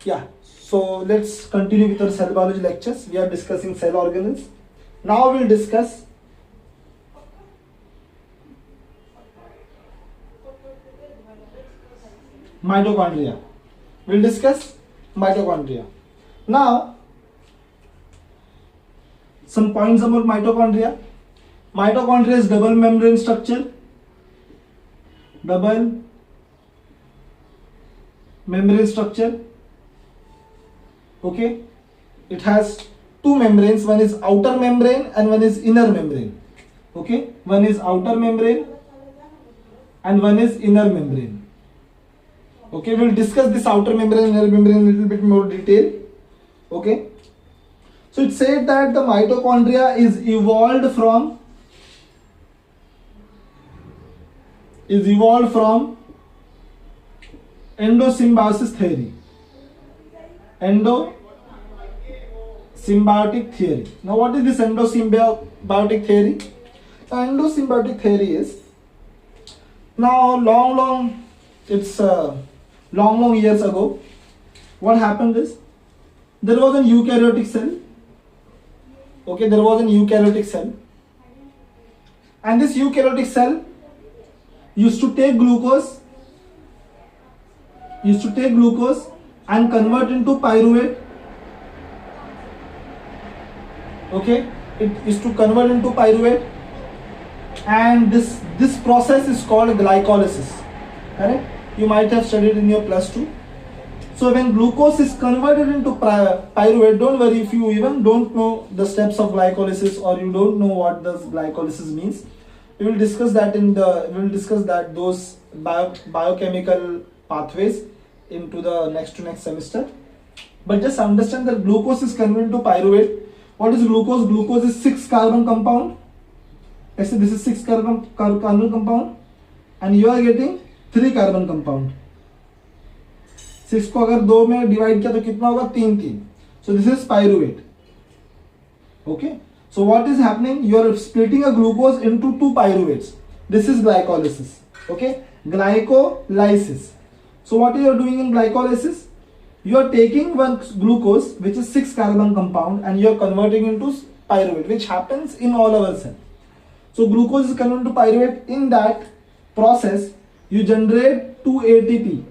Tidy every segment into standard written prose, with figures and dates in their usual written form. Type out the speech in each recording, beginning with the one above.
Yeah, so let's continue with our cell biology lectures. We are discussing cell organelles. Now we'll discuss mitochondria. We'll discuss mitochondria. Now, some points about mitochondria. Mitochondria is double membrane structure. Double membrane structure. Okay, it has two membranes. One is outer membrane and one is inner membrane. Okay, one is outer membrane and one is inner membrane. Okay, we'll discuss this outer membrane and inner membrane in a little bit more detail. Okay, so it said that the mitochondria is evolved from endosymbiosis theory. Endosymbiotic theory. Now, what is this endosymbiotic theory? Endosymbiotic theory is now long years ago. What happened is there was an eukaryotic cell. Okay, there was an eukaryotic cell, and this eukaryotic cell used to take glucose and convert into pyruvate. Okay, it is to convert into pyruvate, and this process is called glycolysis. Correct? You might have studied in your +2. So when glucose is converted into pyruvate, don't worry if you even don't know the steps of glycolysis or you don't know what does glycolysis means. We will discuss that those biochemical pathways into the next semester. But just understand that glucose is converted to pyruvate. What is glucose? Glucose is 6 carbon compound. Let's say this is 6 carbon compound, and you are getting 3 carbon compound. 6 को अगर 2 में divide किया तो कितना होगा? 3. So this is pyruvate. Okay. So what is happening? You are splitting a glucose into 2 pyruvates. This is glycolysis. Okay. Glycolysis. So what you are doing in glycolysis? You are taking one glucose which is 6 carbon compound and you are converting into pyruvate, which happens in all our cells. So glucose is converted to pyruvate. In that process, you generate 2 ATP.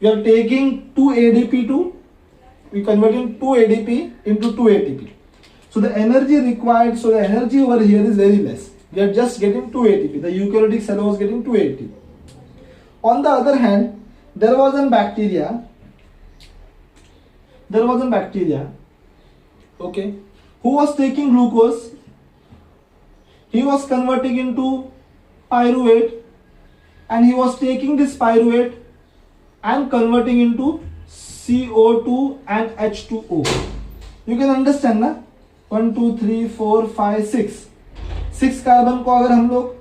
You are taking 2 ADP we converting 2 ADP into 2 ATP. So the energy required, so the energy over here is very less. We are just getting 2 ATP. The eukaryotic cell was getting 2 ATP. On the other hand, there was a bacteria, okay, who was taking glucose. He was converting into pyruvate, and he was taking this pyruvate and converting into CO2 and H2O. You can understand ना? 1 2 3 4 5 6 carbon को अगर हम लोग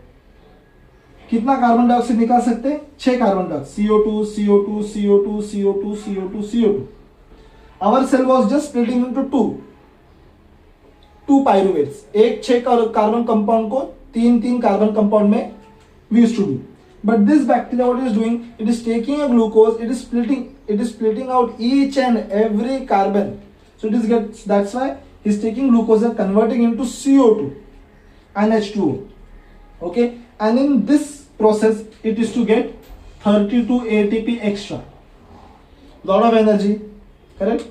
कितना carbon dioxide निकाल सकते हैं? 6 carbon dioxide, CO2. Our cell was just splitting into two pyruvates. एक 6 कार्बन कंपाउंड को 3 कार्बन कंपाउंड में we used to do. But this bacteria, what it is doing? It is taking a glucose, it is splitting out each and every carbon. So that's why he is taking glucose and converting into CO2 and H2O. Okay, and in this process, it is to get 32 ATP extra. Lot of energy, correct?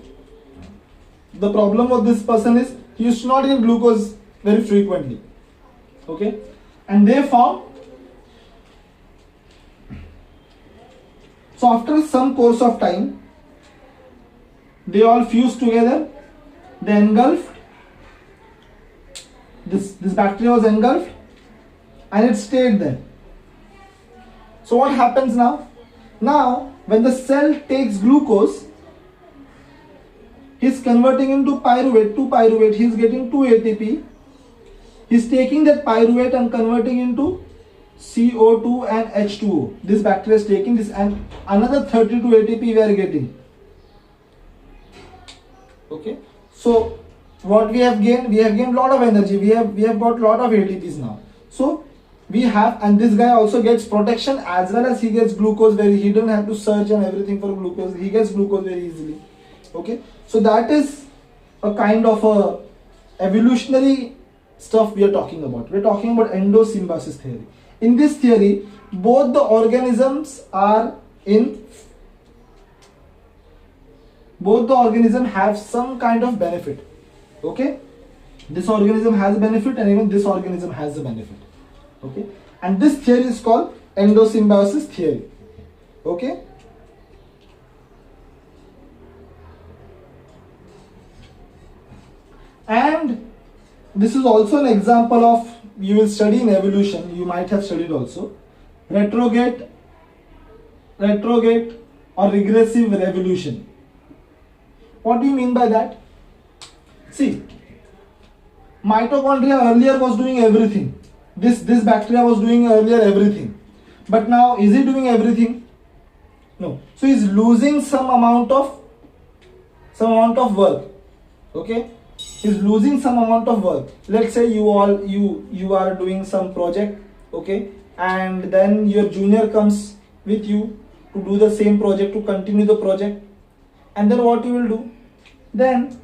The problem of this person is he used to not get glucose very frequently. Okay, and they form. So after some course of time, they all fused together. They engulfed. This bacteria was engulfed, and it stayed there. So what happens now? Now, when the cell takes glucose, he is converting into pyruvate. 2 pyruvate. He is getting 2 ATP. He is taking that pyruvate and converting into CO2 and H2O. This bacteria is taking this, and another 32 ATP we are getting. Okay. So what we have gained? We have gained lot of energy. We have got lot of ATPs now. So we have, and this guy also gets protection as well as he gets glucose he don't have to search and everything for glucose, he gets glucose very easily. Okay, so that is a kind of a evolutionary stuff we are talking about. We're talking about endosymbiosis theory. In this theory, both the organisms have some kind of benefit. Okay, this organism has a benefit and even this organism has a benefit. Okay, and this theory is called endosymbiosis theory. Okay, and this is also an example of, you will study in evolution, you might have studied also, retrograde or regressive evolution. What do you mean by that? See, mitochondria earlier was doing everything. This bacteria was doing earlier everything. But now, is it doing everything? No. So it's losing some amount of work. Okay? Is losing some amount of work. Let's say you are doing some project, okay, and then your junior comes with you to do the same project, to continue the project, and then what you will do? Then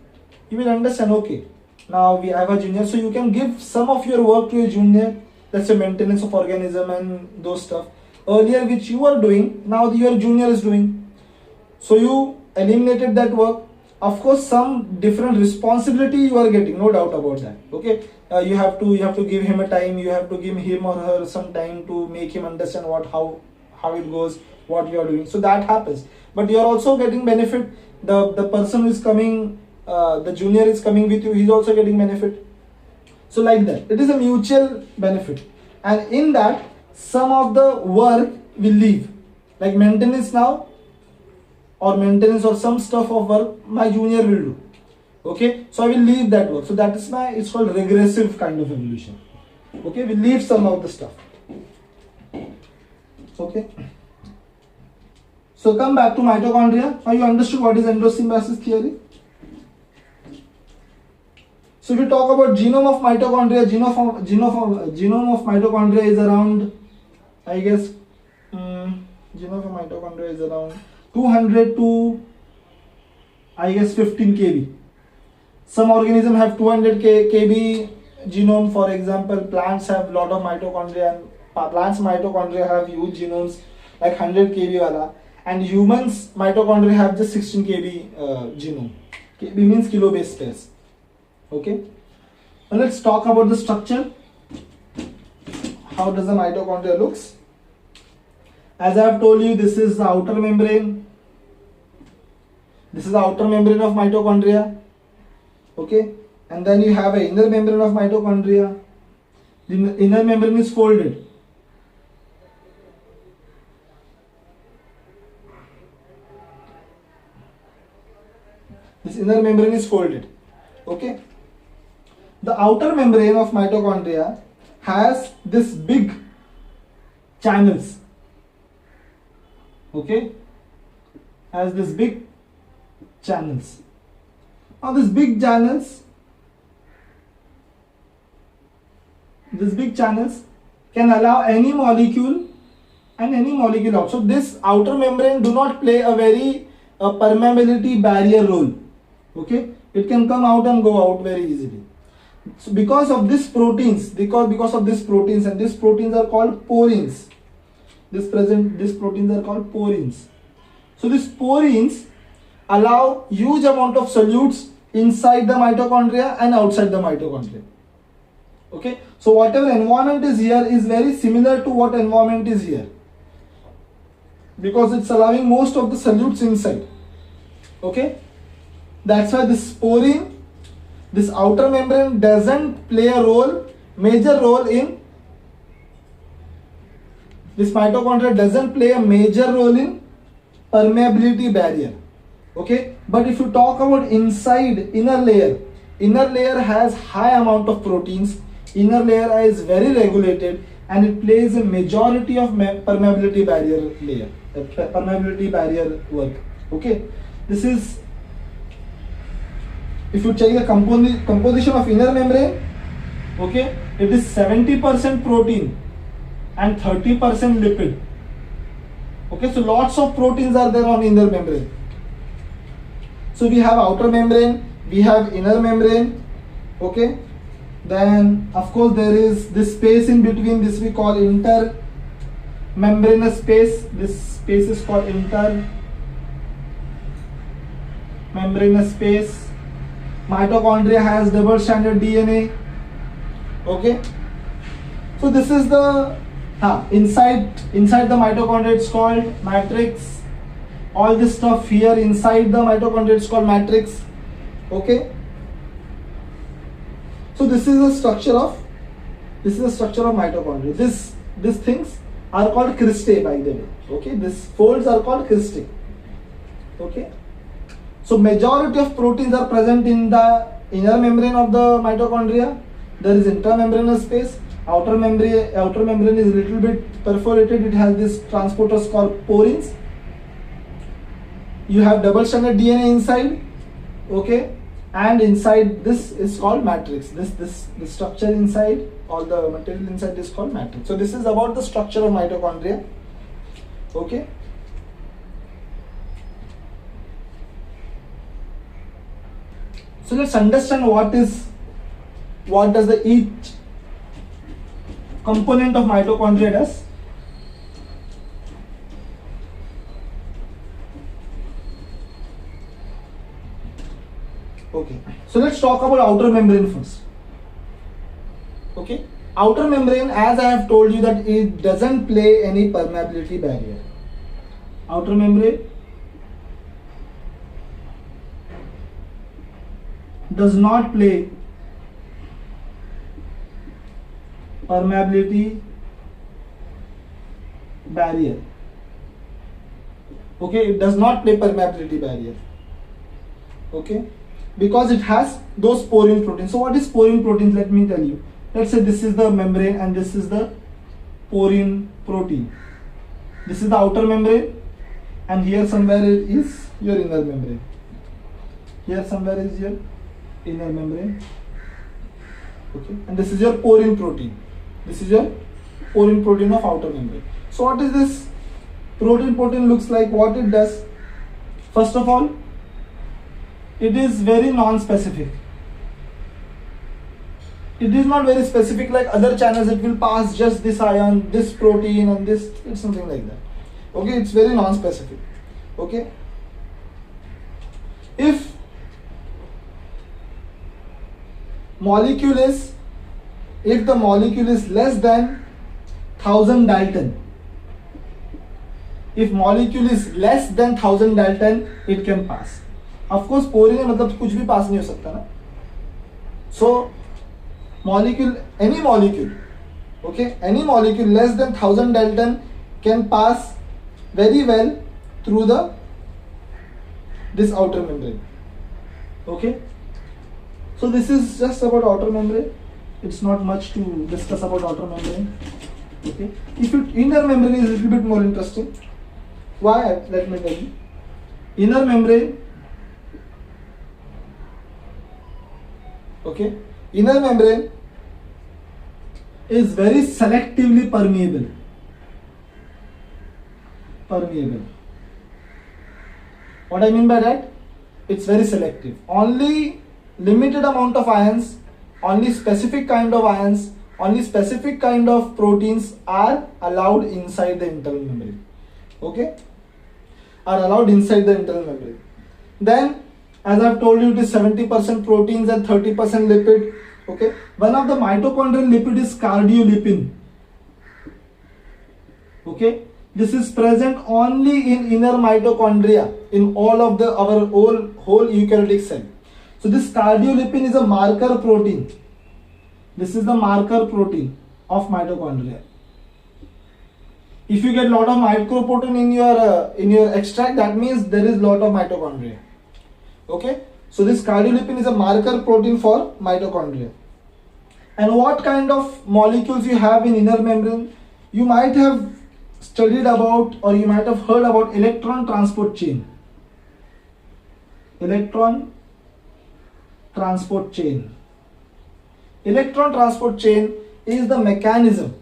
you will understand, okay, now we have a junior, so you can give some of your work to a junior. That's a maintenance of organism and those stuff. Earlier which you are doing, now your junior is doing. So you eliminated that work. Of course, some different responsibility you are getting, no doubt about that. Okay, you have to give him a time. You have to give him or her some time to make him understand how it goes, what you are doing. So that happens. But you are also getting benefit. The person who is coming, the junior is coming with you. He is also getting benefit. So like that, it is a mutual benefit. And in that, some of the work will leave, like maintenance now, or maintenance or some stuff of work my junior will do. Okay, so I will leave that work. So that is it's called regressive kind of evolution. Okay, we leave some of the stuff. Okay, so come back to mitochondria. Now you understood what is endosymbiosis theory. So if we talk about genome of mitochondria, genome of mitochondria is around, I guess, genome of mitochondria is around 200 to, I guess, 15 kb. Some organisms have 200 kb genome. For example, plants have lot of mitochondria, and plants mitochondria have huge genomes like 100 kb wala, and humans mitochondria have just 16 kb genome. Kb means kilobase pairs. Okay, now let's talk about the structure. How does the mitochondria looks? As I have told you, this is the outer membrane. This is the outer membrane of mitochondria. Okay, and then you have an inner membrane of mitochondria. The inner membrane is folded. This inner membrane is folded. Okay. The outer membrane of mitochondria has this big channels. Okay, has this big channels. Now these big channels can allow any molecule out. So this outer membrane do not play a very permeability barrier role. Okay, it can come out and go out very easily. So because of these proteins, and these proteins are called porins. These proteins are called porins. So these porins allow huge amount of solutes inside the mitochondria and outside the mitochondria. Okay, so whatever environment is here is very similar to what environment is here, because it's allowing most of the solutes inside. Okay, that's why this porin, this outer membrane doesn't play a major role in this mitochondria doesn't play a major role in permeability barrier. Okay, but if you talk about inside inner layer has high amount of proteins. Inner layer is very regulated and it plays a majority of permeability barrier work. Okay, this is, if you check the composition of inner membrane, okay, it is 70% protein and 30% lipid. Okay, so lots of proteins are there on inner membrane. So we have outer membrane, we have inner membrane. Okay, then of course there is this space in between, this we call intermembranous space. This space is called intermembranous space. Mitochondria has double-stranded DNA. Okay, so this is the inside the mitochondria, it's called matrix. All this stuff here inside the mitochondria, it's called matrix. Okay, so this is the structure of mitochondria. These things are called cristae, by the way. Okay, these folds are called cristae. Okay, so majority of proteins are present in the inner membrane of the mitochondria. There is intermembranous space. Outer membrane is a little bit perforated. It has these transporters called porins. You have double-stranded DNA inside. Okay, and inside this is called matrix. This structure inside, all the material inside is called matrix. So this is about the structure of mitochondria. Okay. So let's understand what does each component of mitochondria does. Okay, so let's talk about outer membrane first. Okay, outer membrane, as I have told you, that it doesn't play any permeability barrier. Outer membrane does not play permeability barrier. Okay, it does not play permeability barrier. Okay, because it has those porin proteins. So what is porin protein? Let me tell you. Let's say this is the membrane and this is the porin protein. This is the outer membrane, and here somewhere is your inner membrane. Here somewhere is your inner membrane. Okay, and this is your porin protein. This is your porin protein of outer membrane. So what is this protein looks like? What it does? First of all, it is very non-specific. It is not very specific like other channels. It will pass just this ion, this protein, and this. It's something like that. Okay, it's very non-specific. Okay, if the molecule is less than 1000 Dalton, if molecule is less than 1000 Dalton, it can pass. Of course, porin में मतलब कुछ भी pass नहीं हो सकता ना. So any molecule, okay, any molecule less than 1000 Dalton can pass very well through this outer membrane. Okay, so this is just about outer membrane. It's not much to discuss about outer membrane. Okay, inner membrane is a little bit more interesting. Why? Let me tell you. Inner membrane. Okay, inner membrane is very selectively permeable. What I mean by that? It's very selective. Only limited amount of ions, only specific kind of ions, only specific kind of proteins are allowed inside the internal membrane. Okay, are allowed inside the internal membrane. Then, as I've told you, it is 70% proteins and 30% lipid. Okay, one of the mitochondrial lipid is cardiolipin. Okay, this is present only in inner mitochondria, in all of our whole eukaryotic cell. So this cardiolipin is a marker protein. This is the marker protein of mitochondria. If you get lot of microprotein in your extract, that means there is lot of mitochondria. Okay, so this cardiolipin is a marker protein for mitochondria. And what kind of molecules you have in inner membrane? You might have studied about, or you might have heard about electron transport chain. Electron transport chain. Electron transport chain is the mechanism,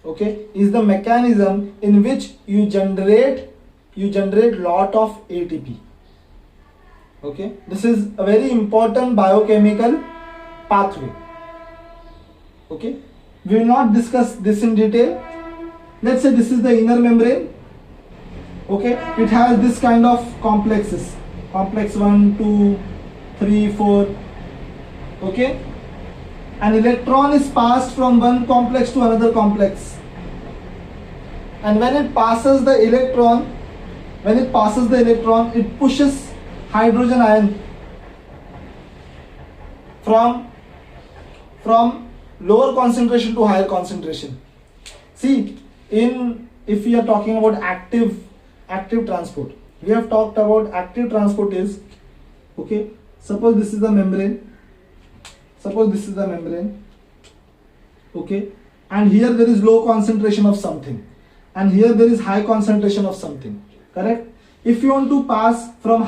okay, is the mechanism in which you generate lot of ATP. Okay, this is a very important biochemical pathway. Okay, we will not discuss this in detail. Let's say this is the inner membrane. Okay, it has this kind of complexes, complex 1, 2, 3, 4. Okay, an electron is passed from one complex to another complex, and when it passes the electron, it pushes hydrogen ion from lower concentration to higher concentration. See, if we are talking about active transport, we have talked about active transport is, okay, suppose this is the membrane, okay, and here there is low concentration of something, and here there is high concentration of something, correct? If you want to pass from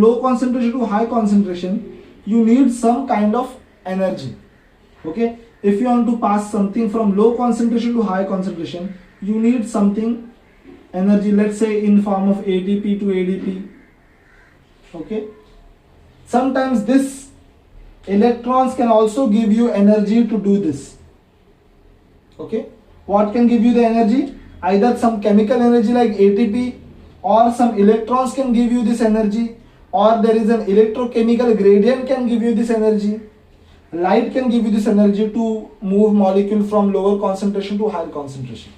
low concentration to high concentration, you need some kind of energy. Okay, if you want to pass something from low concentration to high concentration, you need something energy, let's say in form of ATP to ADP. Okay, sometimes this electrons can also give you energy to do this. Okay, what can give you the energy? Either some chemical energy like ATP, or some electrons can give you this energy, or there is an electrochemical gradient can give you this energy. Light can give you this energy to move molecule from lower concentration to higher concentration.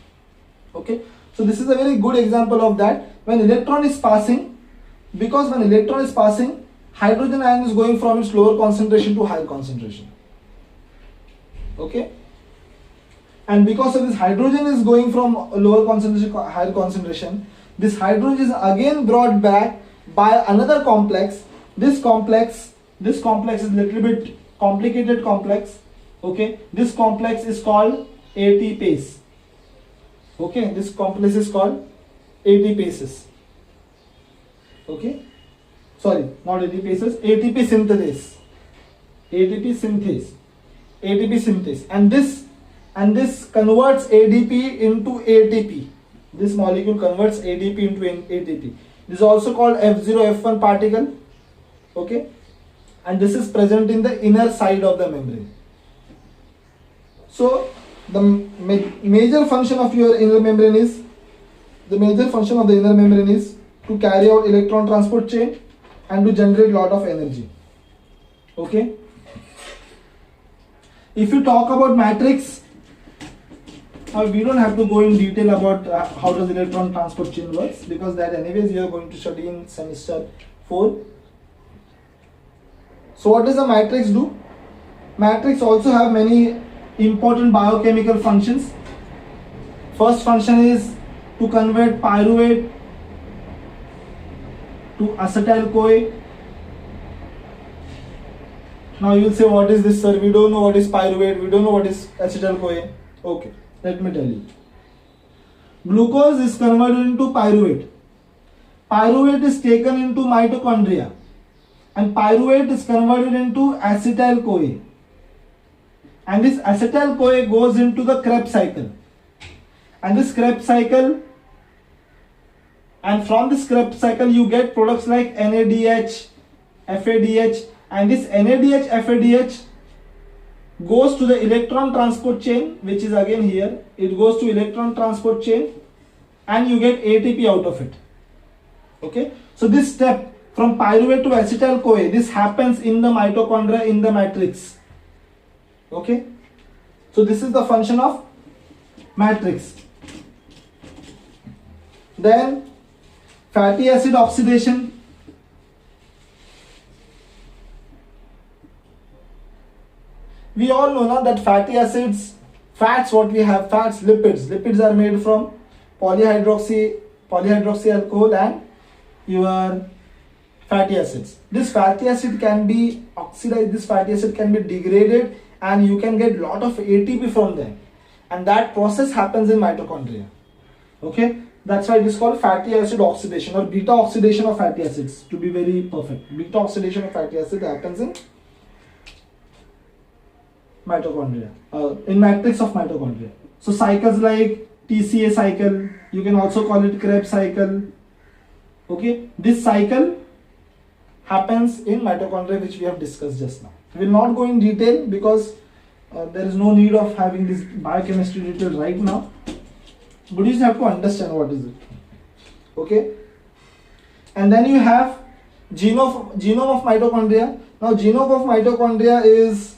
Okay, so this is a very good example of that. When electron is passing, because when electron is passing, hydrogen ion is going from its lower concentration to higher concentration. Okay, and because of this hydrogen is going from lower concentration to higher concentration, this hydrogen is again brought back by another complex. This complex is a little bit complicated complex. Okay, this complex is called ATPase. Okay, this complex is called ATPases. Okay, sorry, not ATPases, ATP synthase, and this converts ADP into ATP. This molecule converts ADP into ATP. This is also called F0, F1 particle. Okay, and this is present in the inner side of the membrane. So the major function of your inner membrane is, to carry out electron transport chain and to generate lot of energy. Okay, if you talk about matrix, we don't have to go in detail about how does electron transport chain works, because that anyways you are going to study in semester 4. So what does the matrix do? Matrix also have many important biochemical functions. First function is to convert pyruvate to acetyl-CoA. Now you will say, what is this, sir? We don't know what is pyruvate, we don't know what is acetyl-CoA. Okay, let me tell you. Glucose is converted into pyruvate. Pyruvate is taken into mitochondria, and pyruvate is converted into acetyl-CoA. And this acetyl-CoA goes into the Krebs cycle. And this Krebs cycle, and from this Krebs cycle you get products like NADH, FADH, and this NADH, FADH goes to the electron transport chain, which is again here. It goes to electron transport chain, and you get ATP out of it. Okay, so this step from pyruvate to acetyl-CoA, this happens in the mitochondria, in the matrix. Okay, so this is the function of matrix. Then fatty acid oxidation. We all know now that fatty acids, fats, what we have, fats, lipids are made from polyhydroxy alcohol and your fatty acids. This fatty acid can be oxidized, this fatty acid can be degraded, and you can get lot of ATP from them, and that process happens in mitochondria. Okay, that's why it is called fatty acid oxidation, or beta oxidation of fatty acids, to be very perfect. Beta oxidation of fatty acid happens in mitochondria, in matrix of mitochondria. So cycles like TCA cycle, you can also call it Krebs cycle. Okay, this cycle happens in mitochondria, which we have discussed just now. We will not go in detail because there is no need of having this biochemistry detail right now, but you just have to understand what is it. Okay, and then you have genome of mitochondria. Now genome of mitochondria is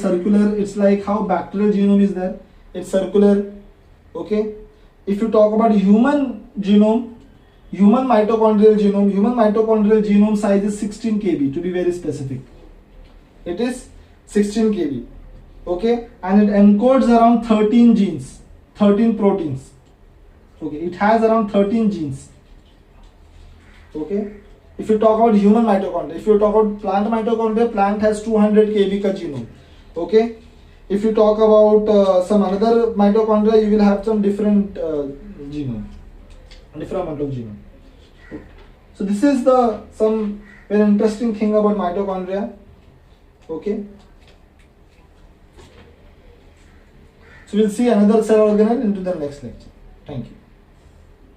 circular. It's like how bacterial genome is there, it's circular. Okay, if you talk about human genome, human mitochondrial genome size is 16 kb, to be very specific. It is 16 kb. Okay, and it encodes around 13 genes, 13 proteins. Okay, it has around 13 genes. Okay, if you talk about human mitochondria, if you talk about plant mitochondria, plant has 200 kb ka genome. Okay, if you talk about some another mitochondria, you will have some different genome, different amount of genome. So this is the some very interesting thing about mitochondria. Okay, so we'll see another cell organelle into the next lecture. Thank you.